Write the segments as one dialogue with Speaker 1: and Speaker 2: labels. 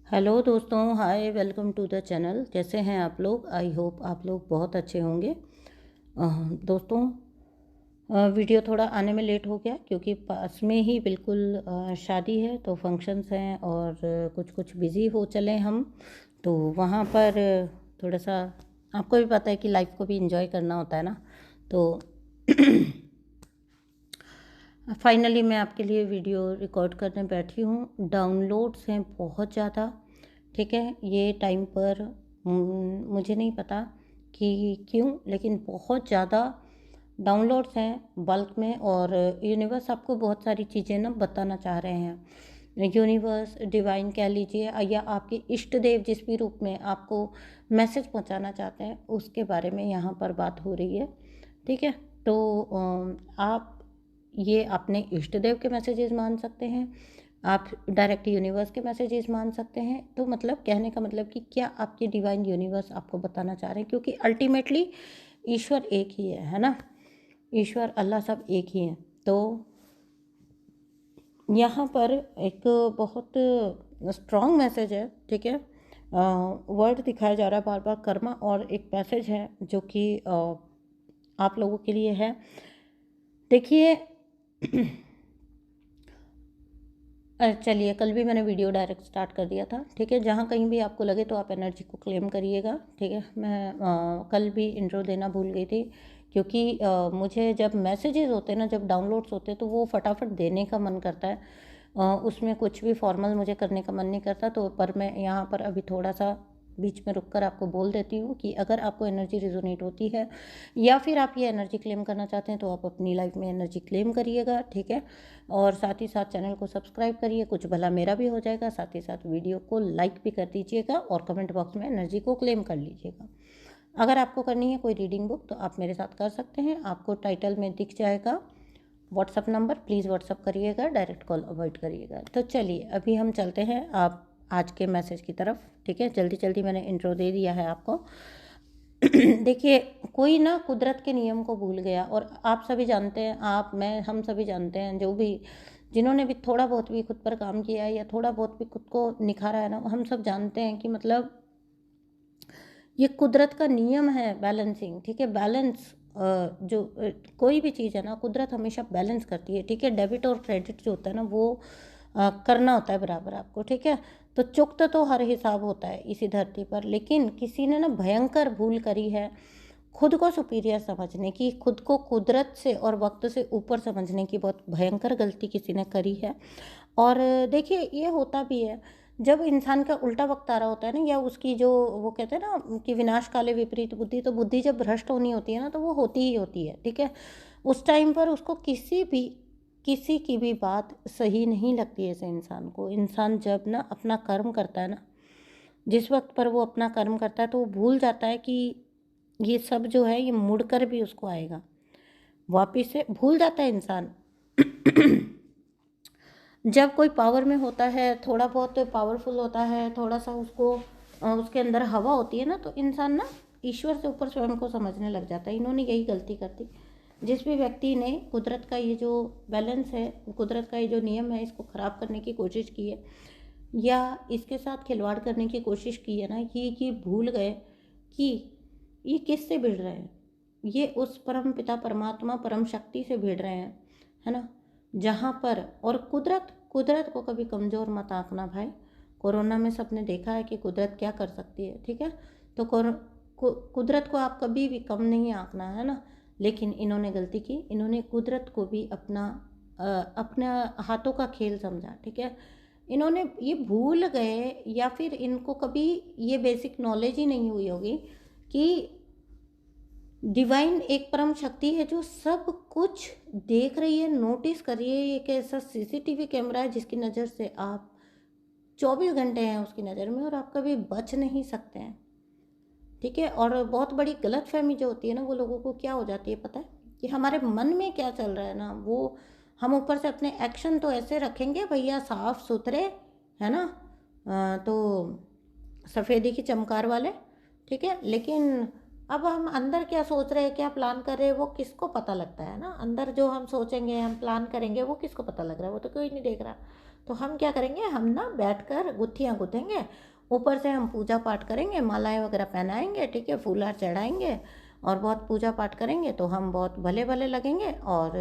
Speaker 1: Hello दोस्तों, हाय, welcome to the channel. कैसे हैं आप लोग? आई होप आप लोग बहुत अच्छे होंगे। दोस्तों, वीडियो थोड़ा आने में लेट हो गया क्योंकि पास में ही बिल्कुल शादी है, तो फंक्शंस हैं और कुछ कुछ बिज़ी हो चले हम, तो वहाँ पर थोड़ा सा आपको भी पता है कि लाइफ को भी इंजॉय करना होता है ना। तो फाइनली मैं आपके लिए वीडियो रिकॉर्ड करने बैठी हूँ। डाउनलोड्स हैं बहुत ज़्यादा, ठीक है। ये टाइम पर मुझे नहीं पता कि क्यों, लेकिन बहुत ज़्यादा डाउनलोड्स हैं बल्क में। और यूनिवर्स आपको बहुत सारी चीज़ें ना बताना चाह रहे हैं। यूनिवर्स, डिवाइन कह लीजिए, या आपके इष्ट देव जिस भी रूप में आपको मैसेज पहुंचाना चाहते हैं, उसके बारे में यहाँ पर बात हो रही है, ठीक है। तो आप ये अपने इष्ट देव के मैसेजेस मान सकते हैं, आप डायरेक्ट यूनिवर्स के मैसेजेस मान सकते हैं। तो मतलब कहने का मतलब कि क्या आपके डिवाइन यूनिवर्स आपको बताना चाह रहे हैं, क्योंकि अल्टीमेटली ईश्वर एक ही है ना। ईश्वर, अल्लाह, सब एक ही हैं। तो यहाँ पर एक बहुत स्ट्रॉन्ग मैसेज है, ठीक है। वर्ड दिखाया जा रहा है बार बार, कर्मा, और एक मैसेज है जो कि आप लोगों के लिए है। देखिए, चलिए, कल भी मैंने वीडियो डायरेक्ट स्टार्ट कर दिया था, ठीक है। जहाँ कहीं भी आपको लगे तो आप एनर्जी को क्लेम करिएगा, ठीक है। मैं कल भी इंट्रो देना भूल गई थी, क्योंकि मुझे जब मैसेजेस होते हैं ना, जब डाउनलोड्स होते हैं, तो वो फटाफट देने का मन करता है। उसमें कुछ भी फॉर्मल मुझे करने का मन नहीं करता। तो पर मैं यहाँ पर अभी थोड़ा सा बीच में रुककर आपको बोल देती हूँ कि अगर आपको एनर्जी रिजोनेट होती है या फिर आप ये एनर्जी क्लेम करना चाहते हैं, तो आप अपनी लाइफ में एनर्जी क्लेम करिएगा, ठीक है। और साथ ही साथ चैनल को सब्सक्राइब करिए, कुछ भला मेरा भी हो जाएगा। साथ ही साथ वीडियो को लाइक भी कर दीजिएगा और कमेंट बॉक्स में एनर्जी को क्लेम कर लीजिएगा। अगर आपको करनी है कोई रीडिंग बुक, तो आप मेरे साथ कर सकते हैं। आपको टाइटल में दिख जाएगा व्हाट्सअप नंबर, प्लीज़ व्हाट्सअप करिएगा, डायरेक्ट कॉल अवॉइड करिएगा। तो चलिए, अभी हम चलते हैं आप आज के मैसेज की तरफ, ठीक है। जल्दी जल्दी मैंने इंट्रो दे दिया है आपको। देखिए, कोई ना कुदरत के नियम को भूल गया, और आप सभी जानते हैं, आप, मैं, हम सभी जानते हैं, जो भी जिन्होंने भी थोड़ा बहुत भी खुद पर काम किया है या थोड़ा बहुत भी खुद को निखारा है ना, हम सब जानते हैं कि मतलब ये कुदरत का नियम है, बैलेंसिंग, ठीक है। बैलेंस, जो कोई भी चीज़ है ना, कुदरत हमेशा बैलेंस करती है, ठीक है। डेबिट और क्रेडिट जो होता है ना, वो करना होता है बराबर आपको, ठीक है। तो चुकता तो हर हिसाब होता है इसी धरती पर, लेकिन किसी ने ना भयंकर भूल करी है खुद को सुपीरियर समझने की, खुद को कुदरत से और वक्त से ऊपर समझने की बहुत भयंकर गलती किसी ने करी है। और देखिए, ये होता भी है जब इंसान का उल्टा वक्त आ रहा होता है ना, या उसकी जो, वो कहते हैं ना कि विनाश काले विपरीत बुद्धि, तो बुद्धि जब भ्रष्ट होनी होती है ना, तो वो होती ही होती है, ठीक है। उस टाइम पर उसको किसी की भी बात सही नहीं लगती है। ऐसे इंसान को, इंसान जब ना अपना कर्म करता है ना, जिस वक्त पर वो अपना कर्म करता है, तो वो भूल जाता है कि ये सब जो है ये मुड़कर भी उसको आएगा, वापिस से भूल जाता है इंसान। जब कोई पावर में होता है, थोड़ा बहुत पावरफुल होता है, थोड़ा सा उसको उसके अंदर हवा होती है ना, तो इंसान ना ईश्वर से ऊपर स्वयं को समझने लग जाता है। इन्होंने यही गलती कर दी। जिस भी व्यक्ति ने कुदरत का ये जो बैलेंस है, कुदरत का ये जो नियम है, इसको ख़राब करने की कोशिश की है या इसके साथ खिलवाड़ करने की कोशिश की है ना, ये भूल गए कि ये किससे भिड़ रहे हैं। ये उस परम पिता परमात्मा परम शक्ति से भिड़ रहे हैं, है ना। जहाँ पर, और कुदरत कुदरत को कभी कमज़ोर मत आंकना भाई। कोरोना में सबने देखा है कि कुदरत क्या कर सकती है, ठीक है। तो कुदरत को आप कभी भी कम नहीं आंकना, है ना। लेकिन इन्होंने गलती की, इन्होंने कुदरत को भी अपना हाथों का खेल समझा, ठीक है। इन्होंने ये भूल गए, या फिर इनको कभी ये बेसिक नॉलेज ही नहीं हुई होगी कि डिवाइन एक परम शक्ति है जो सब कुछ देख रही है, नोटिस कर रही है। एक ऐसा सीसीटीवी कैमरा है जिसकी नज़र से आप 24 घंटे हैं उसकी नज़र में, और आप कभी बच नहीं सकते हैं, ठीक है। और बहुत बड़ी गलतफहमी जो होती है ना, वो लोगों को क्या हो जाती है पता है, कि हमारे मन में क्या चल रहा है ना, वो हम ऊपर से अपने एक्शन तो ऐसे रखेंगे भैया, साफ सुथरे, है ना, तो सफ़ेदी की चमकार वाले, ठीक है। लेकिन अब हम अंदर क्या सोच रहे हैं, क्या प्लान कर रहे हैं, वो किसको पता लगता है ना। अंदर जो हम सोचेंगे, हम प्लान करेंगे, वो किसको पता लग रहा है, वो तो कोई नहीं देख रहा। तो हम क्या करेंगे, हम ना बैठकर गुत्थियाँ गुथेंगे, ऊपर से हम पूजा पाठ करेंगे, मालाएं वगैरह पहनाएंगे, ठीक है, फूल हार चढ़ाएंगे और बहुत पूजा पाठ करेंगे, तो हम बहुत भले भले लगेंगे। और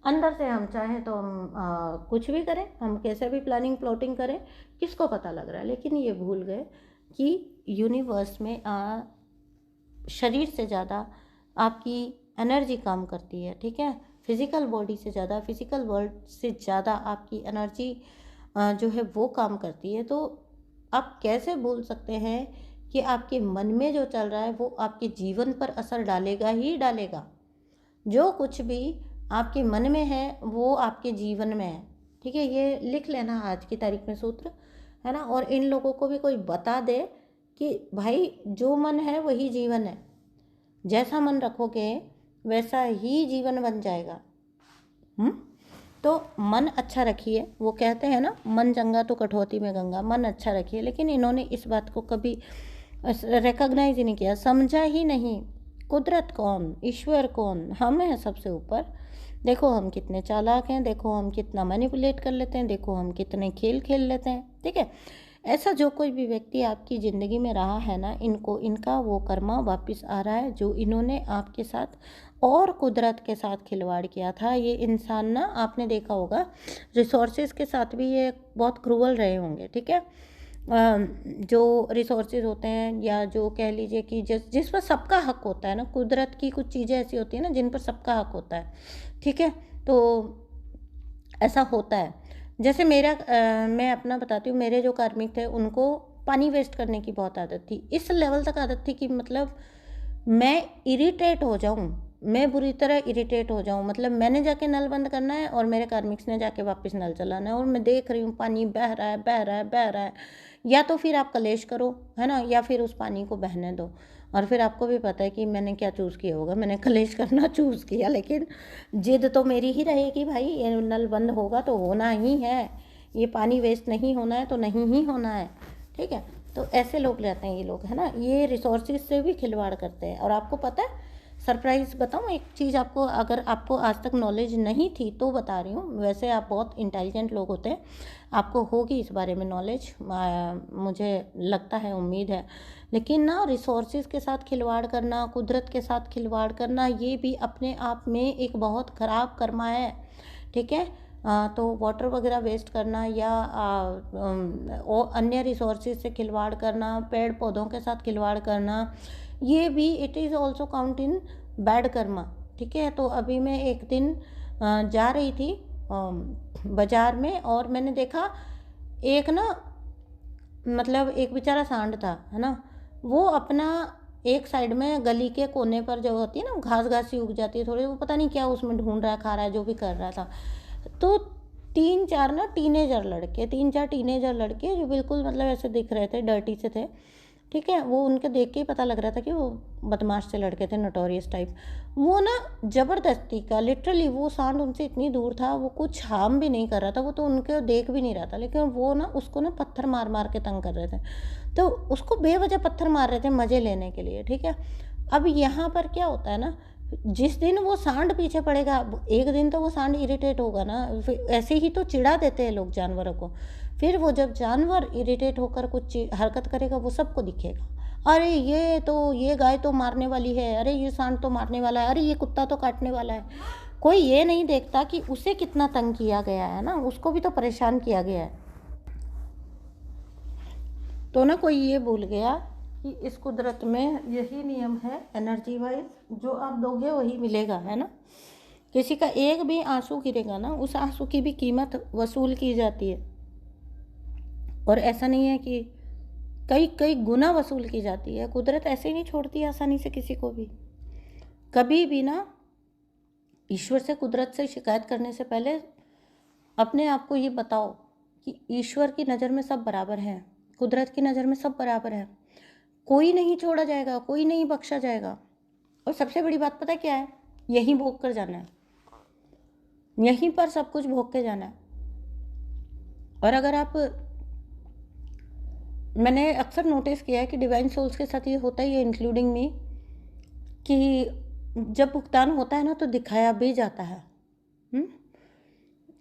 Speaker 1: अंदर से हम चाहें तो हम कुछ भी करें, हम कैसे भी प्लानिंग प्लॉटिंग करें, किसको पता लग रहा है। लेकिन ये भूल गए कि यूनिवर्स में शरीर से ज़्यादा आपकी एनर्जी काम करती है, ठीक है। फिज़िकल बॉडी से ज़्यादा, फिज़िकल वर्ल्ड से ज़्यादा आपकी एनर्जी जो है वो काम करती है। तो आप कैसे बोल सकते हैं कि आपके मन में जो चल रहा है वो आपके जीवन पर असर डालेगा ही डालेगा। जो कुछ भी आपके मन में है वो आपके जीवन में है, ठीक है। ये लिख लेना आज की तारीख में सूत्र, है ना। और इन लोगों को भी कोई बता दे कि भाई जो मन है वही जीवन है, जैसा मन रखोगे वैसा ही जीवन बन जाएगा। तो मन अच्छा रखिए। वो कहते हैं ना, मन चंगा तो कठौती में गंगा, मन अच्छा रखिए। लेकिन इन्होंने इस बात को कभी रिकॉग्नाइज ही नहीं किया, समझा ही नहीं। कुदरत कौन, ईश्वर कौन, हम हैं सबसे ऊपर। देखो हम कितने चालाक हैं, देखो हम कितना मैनिपुलेट कर लेते हैं, देखो हम कितने खेल खेल लेते हैं, ठीक है। ऐसा जो कोई भी व्यक्ति आपकी ज़िंदगी में रहा है ना, इनको इनका वो कर्मा वापस आ रहा है जो इन्होंने आपके साथ और कुदरत के साथ खिलवाड़ किया था। ये इंसान ना, आपने देखा होगा, रिसोर्सेज के साथ भी ये बहुत क्रूअल रहे होंगे, ठीक है। जो रिसोर्सेज होते हैं, या जो कह लीजिए कि जिस पर सबका हक होता है ना, कुदरत की कुछ चीज़ें ऐसी होती हैं ना जिन पर सबका हक होता है, ठीक है। तो ऐसा होता है। जैसे मैं अपना बताती हूँ, मेरे जो कार्मिक थे उनको पानी वेस्ट करने की बहुत आदत थी। इस लेवल तक आदत थी कि मतलब मैं इरिटेट हो जाऊँ, मैं बुरी तरह इरिटेट हो जाऊँ। मतलब मैंने जाके नल बंद करना है और मेरे कार्मिक्स ने जाके वापस नल चलाना है, और मैं देख रही हूँ पानी बह रहा है, बह रहा है, बह रहा है। या तो फिर आप कलेश करो, है ना, या फिर उस पानी को बहने दो। और फिर आपको भी पता है कि मैंने क्या चूज़ किया होगा, मैंने कलेश करना चूज़ किया। लेकिन जिद तो मेरी ही रहेगी भाई, ये नल बंद होगा तो होना ही है, ये पानी वेस्ट नहीं होना है तो नहीं ही होना है, ठीक है। तो ऐसे लोग रहते हैं ये लोग, है ना, ये रिसोर्सेज से भी खिलवाड़ करते हैं। और आपको पता है, सरप्राइज़ बताऊँ एक चीज़ आपको, अगर आपको आज तक नॉलेज नहीं थी तो बता रही हूँ। वैसे आप बहुत इंटेलिजेंट लोग होते हैं, आपको होगी इस बारे में नॉलेज, मुझे लगता है, उम्मीद है। लेकिन ना, रिसोर्सेज के साथ खिलवाड़ करना, कुदरत के साथ खिलवाड़ करना, ये भी अपने आप में एक बहुत ख़राब कर्मा है, ठीक है। तो वाटर वगैरह वेस्ट करना, या और अन्य रिसोर्सेज से खिलवाड़ करना, पेड़ पौधों के साथ खिलवाड़ करना, ये भी it is also count in bad Karma, ठीक है। तो अभी मैं एक दिन जा रही थी बाज़ार में, और मैंने देखा एक ना, मतलब एक बेचारा सांड था, है ना, वो अपना एक साइड में गली के कोने पर जो होती है ना, घास घास सी उग जाती है थोड़ी, वो पता नहीं क्या उसमें ढूंढ रहा है, खा रहा है, जो भी कर रहा था। तो तीन चार टीनेजर लड़के जो बिल्कुल मतलब ऐसे दिख रहे थे, डर्टी से थे, ठीक है। वो उनके देख के ही पता लग रहा था कि वो बदमाश से लड़के थे, नोटोरियस टाइप। वो ना ज़बरदस्ती का, लिटरली वो सांड उनसे इतनी दूर था, वो कुछ हार्म भी नहीं कर रहा था, वो तो उनके देख भी नहीं रहा था, लेकिन वो ना उसको ना पत्थर मार मार के तंग कर रहे थे। तो उसको बेवजह पत्थर मार रहे थे मज़े लेने के लिए, ठीक है। अब यहाँ पर क्या होता है ना, जिस दिन वो सांड पीछे पड़ेगा, एक दिन तो वो सांड इरिटेट होगा ना, फिर ऐसे ही तो चिढ़ा देते हैं लोग जानवरों को। फिर वो जब जानवर इरिटेट होकर कुछ हरकत करेगा, वो सबको दिखेगा, अरे ये गाय तो मारने वाली है, अरे ये सांड तो मारने वाला है, अरे ये कुत्ता तो काटने वाला है। कोई ये नहीं देखता कि उसे कितना तंग किया गया है ना, उसको भी तो परेशान किया गया है। तो ना कोई ये भूल गया कि इस कुदरत में यही नियम है, एनर्जी वाइज, जो आप दोगे वही मिलेगा, है ना। किसी का एक भी आंसू गिरेगा ना, उस आंसू की भी कीमत वसूल की जाती है। और ऐसा नहीं है कि कई कई गुना वसूल की जाती है। कुदरत ऐसे ही नहीं छोड़ती आसानी से किसी को भी। कभी भी ना, ईश्वर से, कुदरत से शिकायत करने से पहले अपने आप को ये बताओ कि ईश्वर की नज़र में सब बराबर हैं, कुदरत की नज़र में सब बराबर है, कोई नहीं छोड़ा जाएगा, कोई नहीं बख्शा जाएगा। और सबसे बड़ी बात पता क्या है, यहीं भोग कर जाना है, यहीं पर सब कुछ भोग के जाना है। और अगर आप मैंने अक्सर नोटिस किया है कि डिवाइन सोल्स के साथ ये होता ही है, इंक्लूडिंग मी, कि जब भुगतान होता है ना तो दिखाया भी जाता है।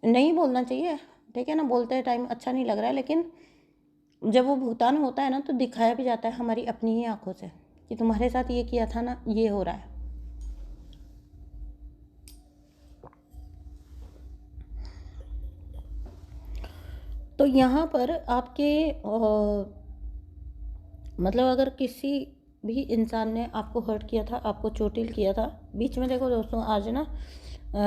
Speaker 1: नहीं बोलना चाहिए, ठीक है ना, बोलते टाइम अच्छा नहीं लग रहा है, लेकिन जब वो भुगतान होता है ना तो दिखाया भी जाता है हमारी अपनी ही आंखों से कि तुम्हारे साथ ये किया था ना, ये हो रहा है। तो यहाँ पर आपके मतलब अगर किसी भी इंसान ने आपको हर्ट किया था, आपको चोटिल किया था, बीच में देखो दोस्तों, आज ना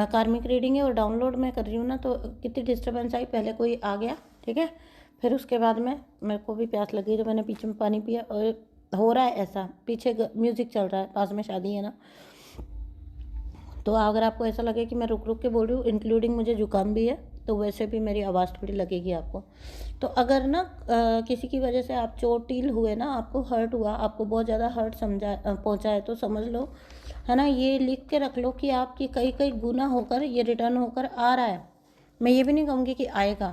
Speaker 1: कार्मिक रीडिंग है और डाउनलोड मैं कर रही हूँ ना, तो कितनी डिस्टर्बेंस आई। पहले कोई आ गया, ठीक है, फिर उसके बाद में मेरे को भी प्यास लगी तो मैंने पीछे में पानी पिया, और हो रहा है ऐसा, पीछे म्यूज़िक चल रहा है, पास में शादी है ना, तो अगर आपको ऐसा लगे कि मैं रुक रुक के बोल रही हूँ, इंक्लूडिंग मुझे जुकाम भी है, तो वैसे भी मेरी आवाज़ थोड़ी लगेगी आपको। तो अगर ना किसी की वजह से आप चोटिल हुए ना, आपको हर्ट हुआ, आपको बहुत ज़्यादा हर्ट पहुँचा है, तो समझ लो, है ना, ये लिख के रख लो कि आपकी कई कई गुना होकर ये रिटर्न होकर आ रहा है। मैं ये भी नहीं कहूँगी कि आएगा,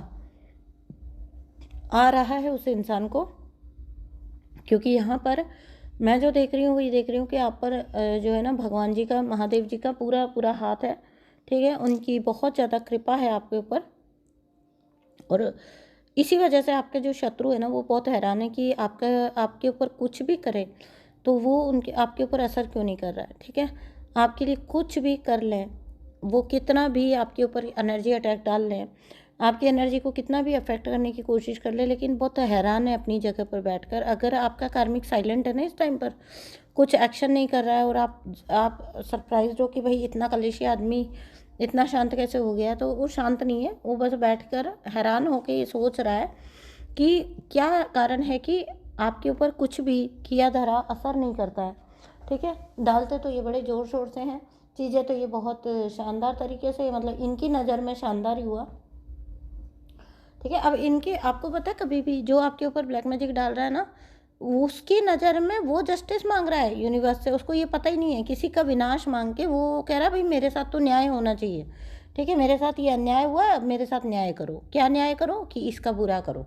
Speaker 1: आ रहा है उस इंसान को, क्योंकि यहाँ पर मैं जो देख रही हूँ वही देख रही हूँ कि आप पर जो है ना भगवान जी का, महादेव जी का पूरा पूरा हाथ है, ठीक है, उनकी बहुत ज़्यादा कृपा है आपके ऊपर। और इसी वजह से आपके जो शत्रु है ना वो बहुत हैरान है कि आपके ऊपर कुछ भी करे तो वो उनके आपके ऊपर असर क्यों नहीं कर रहा है, ठीक है। आपके लिए कुछ भी कर लें, वो कितना भी आपके ऊपर एनर्जी अटैक डाल लें, आपकी एनर्जी को कितना भी अफेक्ट करने की कोशिश कर ले, लेकिन बहुत हैरान है अपनी जगह पर बैठकर। अगर आपका कार्मिक साइलेंट है ना इस टाइम पर, कुछ एक्शन नहीं कर रहा है, और आप सरप्राइज हो कि भाई इतना कलेशी आदमी इतना शांत कैसे हो गया, तो वो शांत नहीं है, वो बस बैठकर हैरान होकर ये सोच रहा है कि क्या कारण है कि आपके ऊपर कुछ भी किया धरा असर नहीं करता है, ठीक है। डालते तो ये बड़े ज़ोर शोर से हैं चीज़ें, तो ये बहुत शानदार तरीके से, मतलब इनकी नज़र में शानदार ही हुआ, ठीक है। अब इनके, आपको पता है, कभी भी जो आपके ऊपर ब्लैक मैजिक डाल रहा है ना, उसकी नज़र में वो जस्टिस मांग रहा है यूनिवर्स से, उसको ये पता ही नहीं है, किसी का विनाश मांग के वो कह रहा है भाई मेरे साथ तो न्याय होना चाहिए, ठीक है, मेरे साथ ये अन्याय हुआ है, अब मेरे साथ न्याय करो। क्या न्याय करो? कि इसका बुरा करो।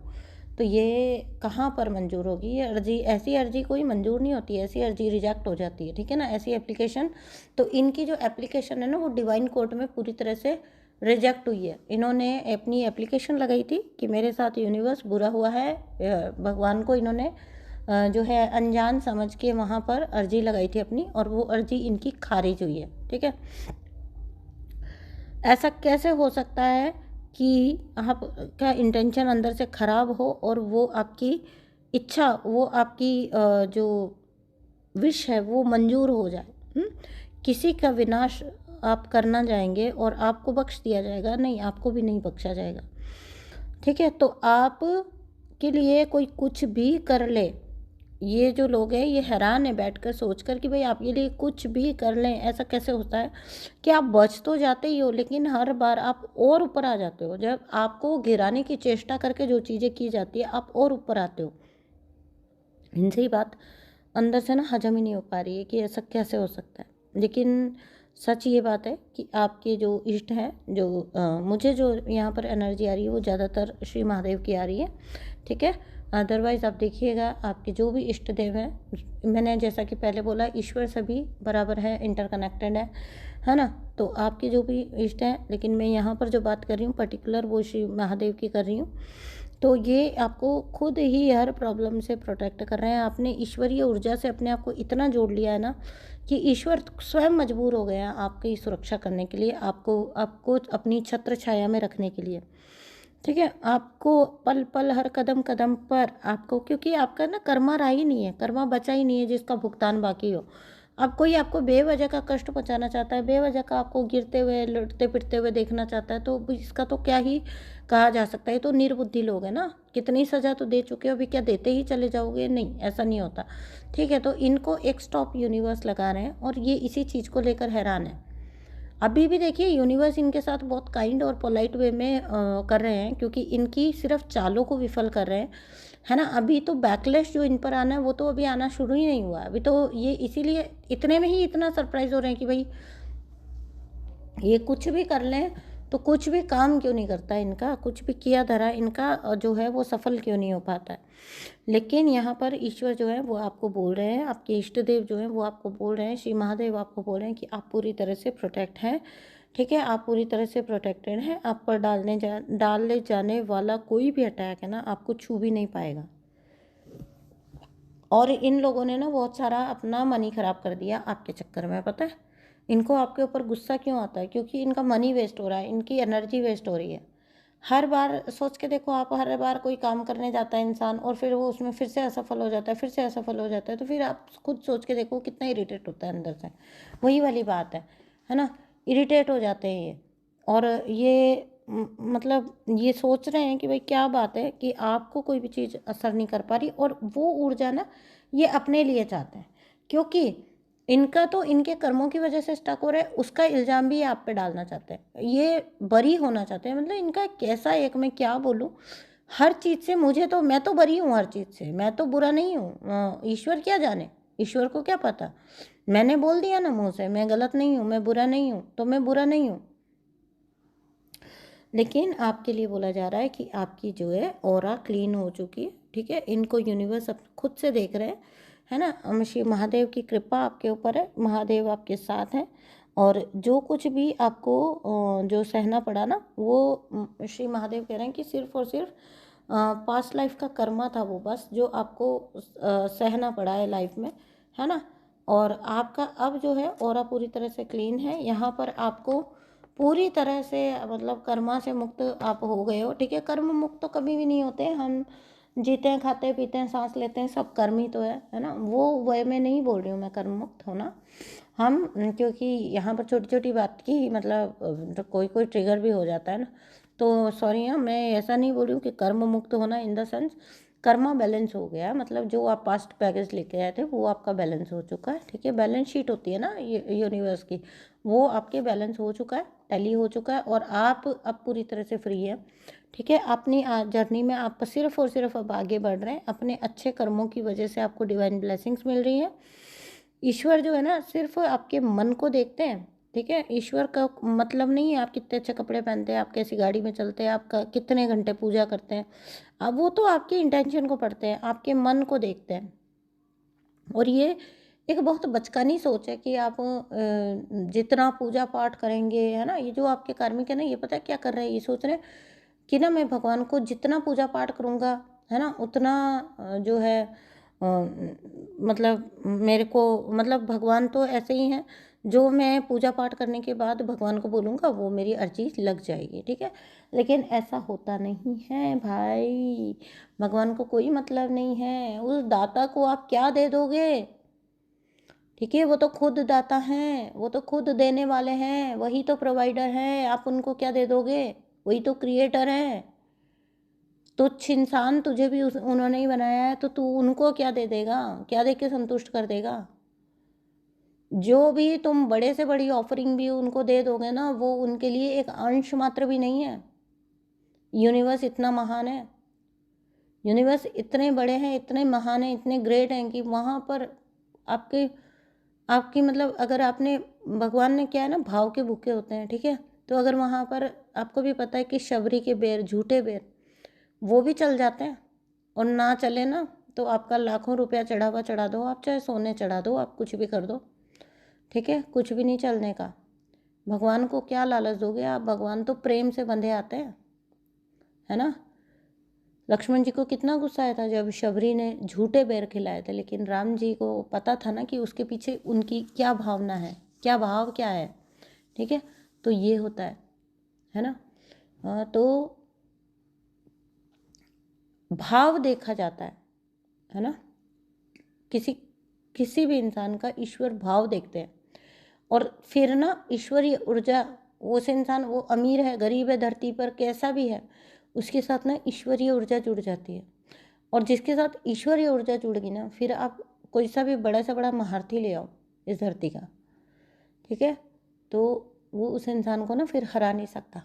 Speaker 1: तो ये कहाँ पर मंजूर होगी ये अर्जी? ऐसी अर्जी कोई मंजूर नहीं होती है, ऐसी अर्जी रिजेक्ट हो जाती है, ठीक है ना, ऐसी एप्लीकेशन। तो इनकी जो एप्लीकेशन है ना वो डिवाइन कोर्ट में पूरी तरह से रिजेक्ट हुई है। इन्होंने अपनी एप्लीकेशन लगाई थी कि मेरे साथ यूनिवर्स बुरा हुआ है, भगवान को इन्होंने जो है अनजान समझ के वहाँ पर अर्जी लगाई थी अपनी, और वो अर्जी इनकी खारिज हुई है, ठीक है। ऐसा कैसे हो सकता है कि आपका इंटेंशन अंदर से ख़राब हो और वो आपकी इच्छा, वो आपकी जो विश है वो मंजूर हो जाए? किसी का विनाश आप करना जाएंगे और आपको बख्श दिया जाएगा? नहीं, आपको भी नहीं बख्शा जाएगा, ठीक है। तो आप के लिए कोई कुछ भी कर ले, ये जो लोग हैं ये हैरान है बैठकर सोचकर कि भाई आपके लिए कुछ भी कर लें, ऐसा कैसे होता है कि आप बच तो जाते ही हो, लेकिन हर बार आप और ऊपर आ जाते हो। जब आपको गिराने की चेष्टा करके जो चीज़ें की जाती है, आप और ऊपर आते हो। इनसे ही बात अंदर से ना हजम ही नहीं हो पा रही है कि ऐसा कैसे हो सकता है। लेकिन सच ये बात है कि आपके जो इष्ट हैं, जो मुझे जो यहाँ पर एनर्जी आ रही है वो ज़्यादातर श्री महादेव की आ रही है, ठीक है। अदरवाइज़ आप देखिएगा आपके जो भी इष्ट देव हैं, मैंने जैसा कि पहले बोला, ईश्वर सभी बराबर है, इंटरकनेक्टेड है ना। तो आपके जो भी इष्ट हैं, लेकिन मैं यहाँ पर जो बात कर रही हूँ पर्टिकुलर वो श्री महादेव की कर रही हूँ। तो ये आपको खुद ही हर प्रॉब्लम से प्रोटेक्ट कर रहे हैं। आपने ईश्वरीय ऊर्जा से अपने आप को इतना जोड़ लिया है ना कि ईश्वर स्वयं मजबूर हो गया आपकी सुरक्षा करने के लिए, आपको अपनी छत्र छाया में रखने के लिए, ठीक है। आपको पल पल हर कदम कदम पर आपको, क्योंकि आपका ना कर्मा रहा ही नहीं है, कर्मा बचा ही नहीं है जिसका भुगतान बाकी हो। अब कोई आपको बेवजह का कष्ट पहुंचाना चाहता है, बेवजह का आपको गिरते हुए लुटते पिटते हुए देखना चाहता है, तो इसका तो क्या ही कहा जा सकता है। तो निर्बुद्धि लोग हैं ना, कितनी सज़ा तो दे चुके हो, अभी क्या देते ही चले जाओगे? नहीं, ऐसा नहीं होता, ठीक है। तो इनको एक स्टॉप यूनिवर्स लगा रहे हैं और ये इसी चीज़ को लेकर हैरान है। अभी भी देखिए यूनिवर्स इनके साथ बहुत काइंड और पोलाइट वे में कर रहे हैं, क्योंकि इनकी सिर्फ चालों को विफल कर रहे हैं, है ना। अभी तो बैकलैश जो इन पर आना है वो तो अभी आना शुरू ही नहीं हुआ, अभी तो ये इसीलिए इतने में ही इतना सरप्राइज हो रहे हैं कि भाई ये कुछ भी कर लें तो कुछ भी काम क्यों नहीं करता इनका, कुछ भी किया धरा इनका जो है वो सफल क्यों नहीं हो पाता है। लेकिन यहाँ पर ईश्वर जो है वो आपको बोल रहे हैं, आपके इष्ट देव जो हैं वो आपको बोल रहे हैं, श्री महादेव आपको बोल रहे हैं कि आप पूरी तरह से प्रोटेक्ट हैं, ठीक है, आप पूरी तरह से प्रोटेक्टेड हैं। आप पर डालने जाने वाला कोई भी अटैक है ना, आपको छू भी नहीं पाएगा। और इन लोगों ने ना बहुत सारा अपना मनी ख़राब कर दिया आपके चक्कर में, पता है इनको आपके ऊपर गुस्सा क्यों आता है, क्योंकि इनका मनी वेस्ट हो रहा है, इनकी एनर्जी वेस्ट हो रही है। हर बार सोच के देखो आप, हर बार कोई काम करने जाता है इंसान और फिर वो उसमें फिर से असफल हो जाता है, फिर से असफल हो जाता है, तो फिर आप खुद सोच के देखो कितना इरिटेट होता है अंदर से। वही वाली बात है ना, इरिटेट हो जाते हैं ये। और ये मतलब ये सोच रहे हैं कि भाई क्या बात है कि आपको कोई भी चीज़ असर नहीं कर पा रही, और वो ऊर्जा ना ये अपने लिए चाहते हैं, क्योंकि इनका तो इनके कर्मों की वजह से स्टक हो रहा है, उसका इल्ज़ाम भी ये आप पे डालना चाहते हैं, ये बरी होना चाहते हैं। मतलब इनका कैसा, एक मैं क्या बोलूँ, हर चीज़ से मुझे तो, मैं तो बरी हूँ हर चीज़ से, मैं तो बुरा नहीं हूँ। ईश्वर क्या जाने, ईश्वर को क्या पता, मैंने बोल दिया ना मुँह से मैं गलत नहीं हूँ, मैं बुरा नहीं हूँ, तो मैं बुरा नहीं हूँ। लेकिन आपके लिए बोला जा रहा है कि आपकी जो है ऑरा क्लीन हो चुकी है, ठीक है, इनको यूनिवर्स अब खुद से देख रहे हैं, है ना। श्री महादेव की कृपा आपके ऊपर है, महादेव आपके साथ हैं, और जो कुछ भी आपको जो सहना पड़ा ना, वो श्री महादेव कह रहे हैं कि सिर्फ और सिर्फ पास्ट लाइफ का कर्मा था वो, बस जो आपको सहना पड़ा है लाइफ में, है ना। और आपका अब जो है ऑरा पूरी तरह से क्लीन है, यहाँ पर आपको पूरी तरह से मतलब कर्मा से मुक्त आप हो गए हो, ठीक है। कर्म मुक्त तो कभी भी नहीं होते, हम जीते हैं, खाते हैं, पीते हैं, सांस लेते हैं, सब कर्म ही तो है ना। वो वह मैं नहीं बोल रही हूँ मैं कर्म मुक्त होना, हम क्योंकि यहाँ पर छोटी छोटी बात की मतलब तो कोई कोई ट्रिगर भी हो जाता है ना, तो सॉरी हाँ, मैं ऐसा नहीं बोल रही हूँ कि कर्म मुक्त होना in the sense Karma balance हो गया, मतलब जो आप पास्ट पैकेज लेके आए थे वो आपका बैलेंस हो चुका है, ठीक है। बैलेंस शीट होती है ना यूनिवर्स की, वो आपके बैलेंस हो चुका है, टैली हो चुका है, और आप अब पूरी तरह से फ्री है, ठीक है। अपनी जर्नी में आप सिर्फ और सिर्फ अब आगे बढ़ रहे हैं, अपने अच्छे कर्मों की वजह से आपको डिवाइन ब्लेसिंग्स मिल रही हैं। ईश्वर जो है ना सिर्फ आपके मन को देखते हैं, ठीक है। ईश्वर का मतलब नहीं है आप कितने अच्छे कपड़े पहनते हैं, आप कैसी गाड़ी में चलते हैं, आप कितने घंटे पूजा करते हैं, अब वो तो आपके इंटेंशन को पढ़ते हैं, आपके मन को देखते हैं। और ये एक बहुत बचकानी सोच है कि आप जितना पूजा पाठ करेंगे, है ना, ये जो आपके कार्मिक है ना, ये पता है क्या कर रहे हैं, ये सोच रहे हैं कि ना मैं भगवान को जितना पूजा पाठ करूँगा, है ना, उतना जो है मतलब मेरे को, मतलब भगवान तो ऐसे ही हैं, जो मैं पूजा पाठ करने के बाद भगवान को बोलूँगा वो मेरी अर्जी लग जाएगी, ठीक है। लेकिन ऐसा होता नहीं है भाई, भगवान को कोई मतलब नहीं है, उस दाता को आप क्या दे दोगे, ठीक है। वो तो खुद दाता हैं, वो तो खुद देने वाले हैं, वही तो प्रोवाइडर हैं, आप उनको क्या दे दोगे, वही तो क्रिएटर हैं। तुच्छ इंसान तुझे भी उन्होंने ही बनाया है, तो तू उनको क्या दे देगा, क्या दे के संतुष्ट कर देगा। जो भी तुम बड़े से बड़ी ऑफरिंग भी उनको दे दोगे ना, वो उनके लिए एक अंश मात्र भी नहीं है। यूनिवर्स इतना महान है, यूनिवर्स इतने बड़े हैं, इतने महान हैं, इतने ग्रेट हैं कि वहाँ पर आपके आपकी मतलब अगर आपने, भगवान ने क्या है ना, भाव के भूखे होते हैं, ठीक है। तो अगर वहाँ पर आपको भी पता है कि शबरी के बेर, झूठे बेर, वो भी चल जाते हैं, और ना चले ना तो आपका लाखों रुपया चढ़ा हुआ चढ़ा दो, आप चाहे सोने चढ़ा दो, आप कुछ भी कर दो, ठीक है, कुछ भी नहीं चलने का। भगवान को क्या लालच दोगे आप, भगवान तो प्रेम से बंधे आते हैं, है ना। लक्ष्मण जी को कितना गुस्सा आया था जब शबरी ने झूठे बेर खिलाए थे, लेकिन राम जी को पता था ना कि उसके पीछे उनकी क्या भावना है, क्या भाव क्या है, ठीक है। तो ये होता है ना। तो भाव देखा जाता है ना, किसी किसी भी इंसान का ईश्वर भाव देखते हैं, और फिर ना ईश्वरीय ऊर्जा, उस इंसान वो अमीर है, गरीब है, धरती पर कैसा भी है, उसके साथ ना ईश्वरीय ऊर्जा जुड़ जाती है। और जिसके साथ ईश्वरीय ऊर्जा जुड़ गई ना, फिर आप कोई सा भी बड़ा से बड़ा महारथी ले आओ इस धरती का, ठीक है, तो वो उस इंसान को ना फिर हरा नहीं सकता।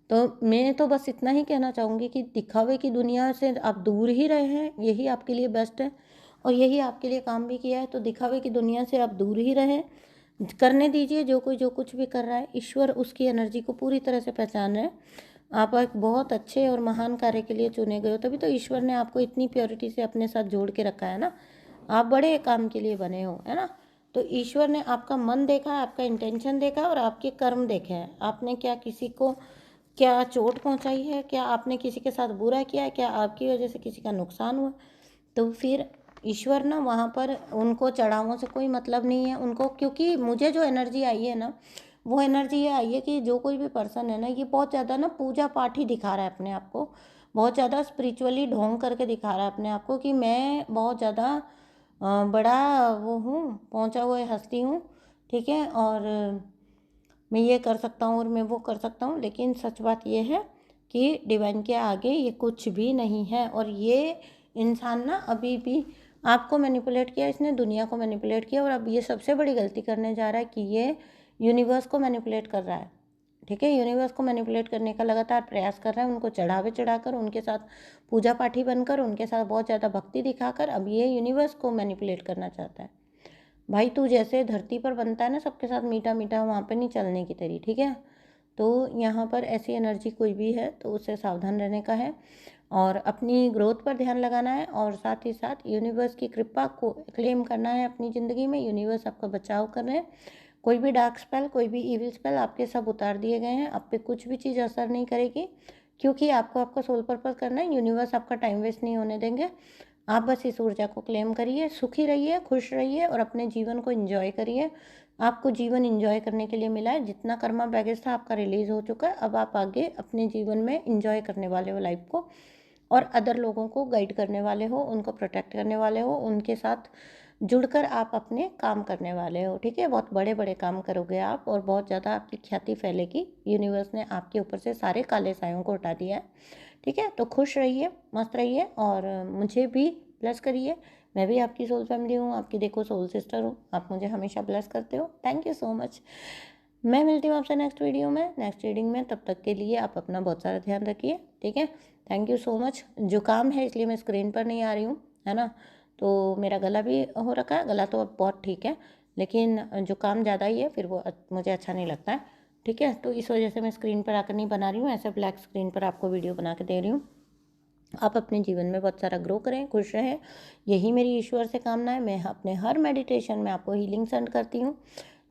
Speaker 1: तो मैं तो बस इतना ही कहना चाहूँगी कि दिखावे की दुनिया से आप दूर ही रहे हैं, यही आपके लिए बेस्ट है, और यही आपके लिए काम भी किया है। तो दिखावे की दुनिया से आप दूर ही रहें, करने दीजिए, जो कोई जो कुछ भी कर रहा है, ईश्वर उसकी एनर्जी को पूरी तरह से पहचान रहे हैं। आप एक बहुत अच्छे और महान कार्य के लिए चुने गए हो, तभी तो ईश्वर ने आपको इतनी प्योरिटी से अपने साथ जोड़ के रखा है ना। आप बड़े काम के लिए बने हो, है ना। तो ईश्वर ने आपका मन देखा है, आपका इंटेंशन देखा है और आपके कर्म देखे हैं। आपने क्या किसी को क्या चोट पहुंचाई है, क्या आपने किसी के साथ बुरा किया है, क्या आपकी वजह से किसी का नुकसान हुआ। तो फिर ईश्वर ना वहाँ पर, उनको चढ़ावों से कोई मतलब नहीं है उनको, क्योंकि मुझे जो एनर्जी आई है ना, वो एनर्जी ये आई है कि जो कोई भी पर्सन है ना, ये बहुत ज़्यादा ना पूजा पाठ ही दिखा रहा है अपने आप को, बहुत ज़्यादा स्पिरिचुअली ढोंग करके दिखा रहा है अपने आप को कि मैं बहुत ज़्यादा बड़ा वो हूँ, पहुँचा हुआ हस्ती हूँ, ठीक है, और मैं ये कर सकता हूँ और मैं वो कर सकता हूँ। लेकिन सच बात ये है कि डिवाइन के आगे ये कुछ भी नहीं है। और ये इंसान ना अभी भी आपको मैनिपुलेट किया, इसने दुनिया को मैनिपुलेट किया, और अब ये सबसे बड़ी गलती करने जा रहा है कि ये यूनिवर्स को मैनिपुलेट कर रहा है, ठीक है। यूनिवर्स को मैनिपुलेट करने का लगातार प्रयास कर रहा है, उनको चढ़ावे चढ़ाकर, उनके साथ पूजा पाठी बनकर, उनके साथ बहुत ज़्यादा भक्ति दिखाकर अब ये यूनिवर्स को मैनिपुलेट करना चाहता है। भाई तू जैसे धरती पर बनता है ना सबके साथ मीठा मीठा, वहाँ पे नहीं चलने की तेरी, ठीक है। तो यहाँ पर ऐसी एनर्जी कोई भी है तो उससे सावधान रहने का है, और अपनी ग्रोथ पर ध्यान लगाना है, और साथ ही साथ यूनिवर्स की कृपा को क्लेम करना है अपनी ज़िंदगी में। यूनिवर्स आपका बचाव कर रहे हैं, कोई भी डार्क स्पेल, कोई भी इविल स्पेल आपके सब उतार दिए गए हैं। आप पे कुछ भी चीज़ असर नहीं करेगी, क्योंकि आपको आपका सोल पर्पस करना है। यूनिवर्स आपका टाइम वेस्ट नहीं होने देंगे। आप बस इस ऊर्जा को क्लेम करिए, सुखी रहिए, खुश रहिए और अपने जीवन को एंजॉय करिए। आपको जीवन एंजॉय करने के लिए मिला है, जितना कर्मा बैगेज था आपका रिलीज़ हो चुका है। अब आप आगे अपने जीवन में एंजॉय करने वाले हो लाइफ को, और अदर लोगों को गाइड करने वाले हो, उनको प्रोटेक्ट करने वाले हो, उनके साथ जुड़कर आप अपने काम करने वाले हो, ठीक है। बहुत बड़े बड़े काम करोगे आप, और बहुत ज़्यादा आपकी ख्याति फैलेगी। यूनिवर्स ने आपके ऊपर से सारे काले सायों को हटा दिया है, ठीक है। तो खुश रहिए, मस्त रहिए, और मुझे भी ब्लेस करिए। मैं भी आपकी सोल फैमिली हूँ, आपकी देखो सोल सिस्टर हूँ। आप मुझे हमेशा ब्लेस करते हो, थैंक यू सो मच। मैं मिलती हूँ आपसे नेक्स्ट वीडियो में, नेक्स्ट रीडिंग में। तब तक के लिए आप अपना बहुत सारा ध्यान रखिए, ठीक है। Thank you so much. जुकाम है इसलिए मैं स्क्रीन पर नहीं आ रही हूँ, है ना। तो मेरा गला भी हो रखा है, गला तो अब बहुत ठीक है, लेकिन जुकाम ज़्यादा ही है, फिर वो मुझे अच्छा नहीं लगता है, ठीक है। तो इस वजह से मैं स्क्रीन पर आकर नहीं बना रही हूँ, ऐसे ब्लैक स्क्रीन पर आपको वीडियो बना के दे रही हूँ। आप अपने जीवन में बहुत सारा ग्रो करें, खुश रहें, यही मेरी ईश्वर से कामना है। मैं अपने हर मेडिटेशन में आपको हीलिंग सेंड करती हूँ,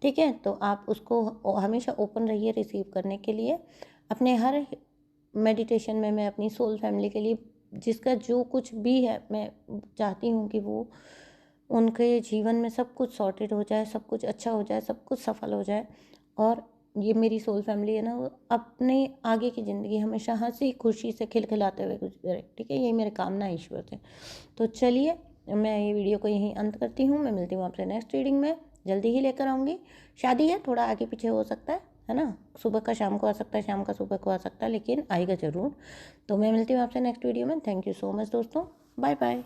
Speaker 1: ठीक है। तो आप उसको हमेशा ओपन रहिए रिसीव करने के लिए। अपने हर मेडिटेशन में मैं अपनी सोल फैमिली के लिए, जिसका जो कुछ भी है, मैं चाहती हूँ कि वो उनके जीवन में सब कुछ सॉर्टेड हो जाए, सब कुछ अच्छा हो जाए, सब कुछ सफल हो जाए। और ये मेरी सोल फैमिली है ना, वो अपने आगे की ज़िंदगी हमेशा हंसी खुशी से खिलखिलाते हुए गुजरे, ठीक है। यही मेरी कामना है ईश्वर से। तो चलिए, मैं ये वीडियो को यहीं अंत करती हूँ। मैं मिलती हूँ आपसे नेक्स्ट रीडिंग में, जल्दी ही लेकर आऊँगी। शादी है, थोड़ा आगे पीछे हो सकता है ना। सुबह का शाम को आ सकता है, शाम का सुबह को आ सकता है, लेकिन आएगा ज़रूर। तो मैं मिलती हूँ आपसे नेक्स्ट वीडियो में। थैंक यू सो मच दोस्तों, बाय बाय।